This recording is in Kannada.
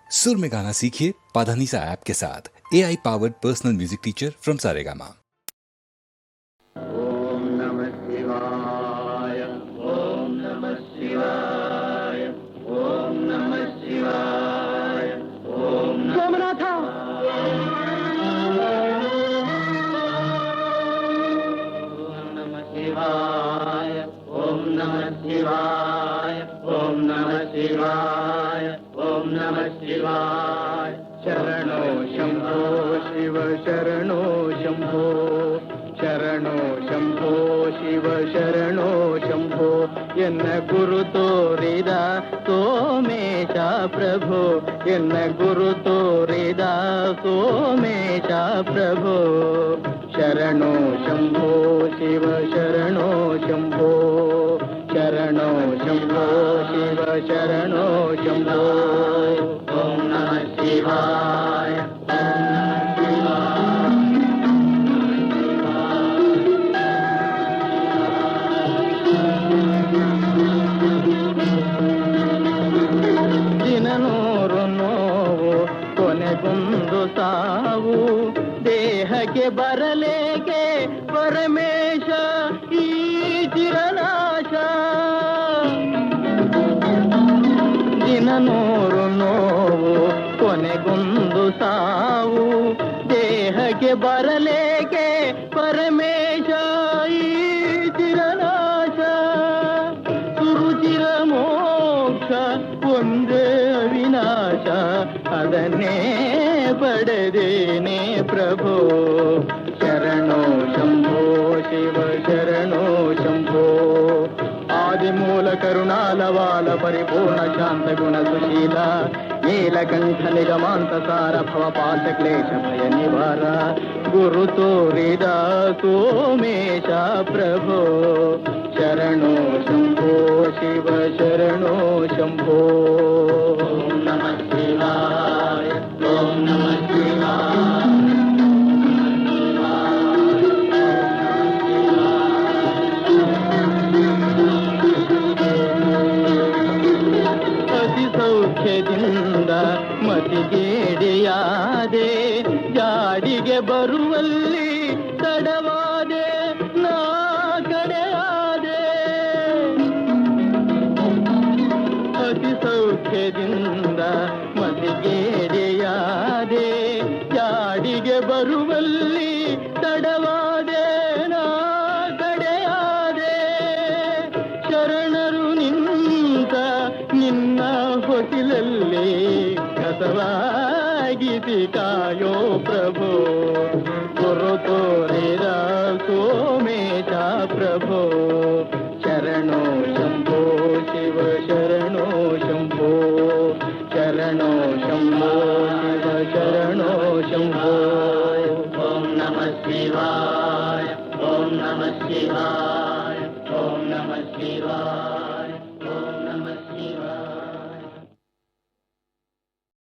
सुर में गाना सीखिए पाधानीसा ऐप के साथ। AI powered personal music teacher from Saregama. Om नमः शिवाय, ओम नमः शिवाय, ओम नमः शिवाय, ओम सोमनाथ। ओम नमः शिवाय, ओम नमः शिवाय, ओम नमः शिवाय, ओम नमः शिवाय। शरणो शंभो शिव शरणो शंभो, ಶರಣೋ ಶಂಭೋ ಶಿವ ಶರಣೋ ಶಂಭೋ. ಎನ್ನ ಗುರು ತೋರಿದ ಸೋಮೇಶ ಪ್ರಭೋ, ಎನ್ನ ಗುರು ತೋರಿದ ಸೋಮೇಶ ಪ್ರಭೋ. ಶರಣೋ ಶಂಭೋ ಶಿವ ಶರಣೋ ಶಂಭೋ, ಶರಣೋ ಶಂಭೋ ಶಿವ ಶರಣೋ ಶಂಭೋ. ಓಂ ನಮಃ ಶಿವಾಯ, ಓಂ ನಮಃ ಶಿವಾಯ. ದಿನನೂರು ನೋವು ಕೊನೆಗೊಂದು ಸಾವು, ದೇಹಕ್ಕೆ ಬರಲೇಕೆ ಪರಮೇಶ ಈ ಚಿರನಾಶ. ದಿನನೂರು ನೋವು ಕೊನೆಗೊಂದು ಸಾವು, ದೇಹಕ್ಕೆ ಬರಲೇಕೆ ಪರಮೇಶ ಈ ಚಿರನಾಶ. ಸುರುಚಿರ ಮೋಕ್ಷ ಒಂದೇ ಅವಿನಾಶ, ಅದನ್ನೇ ಪಡೆದೇನೆ ಪ್ರಭೋ. ಶರಣೋ ಶಂಭೋ ಶಿವ ಶರಣೋ ಶಂಭೋ. ಆದಿಮೂಲ ಕರುಣಾಲವಾಲ ಪರಿಪೂರ್ಣ ಶಾಂತ ಗುಣ ಸುಶೀಲ, ನೀಲಕಂಠ ನಿಗಮಾಂತ ಸಾರ ಭವಪಾಶ ಕ್ಲೇಶ ಭಯ ನಿವಾರ. ಗುರು ತೋರಿದ ಸೋಮೇಶ ಪ್ರಭೋ. ಶರಣೋ ಶಂಭೋ ಶಿವ ಶರಣೋ ಶಂಭೋ. ಓಂ ನಮಃ ಶಿವಾಯ, ಓಂ ನಮಃ ಶಿವಾಯ. ಅತಿ ಸೌಖ್ಯದಿಂದ ಮತಿಗೇಡಿಯಾದೆ, ಜಾಡಿಗೆ ಬರುವಲ್ಲಿ ತಡವಾದೆ ನಾ ಕಡೆಯಾದೆ. ಅತಿ ಸೌಖ್ಯದಿಂದ ಮತಿಗೇಡಿಯಾದೆ, ಜಾಡಿಗೆ ಬರುವಲ್ಲಿ ತಡವಾದೆ ನಾ ಕಡೆಯಾದೆ. ಶರಣರು ನಿಂತ ನಿನ್ನ ಹೊಸಿಲಲ್ಲಿ ಕಸವಾಗಿಸಿ ಕಾಯೋ ಪ್ರಭೋ. ಗುರು ತೋರಿದ ಸೋಮೇಶ ಪ್ರಭೋ. ಶರಣೋ ಶಂಭೋ ಶಿವ ಶರಣೋ ಶಂಭೋ, ಶರಣೋ ಶಂಭೋ ಶಿವ ಶರಣೋ ಶಂಭೋ. ಓಂ ನಮಃ ಶಿವಾಯ, ಓಂ ನಮಃ ಶಿವಾಯ, ಓಂ ನಮಃ ಶಿವಾಯ.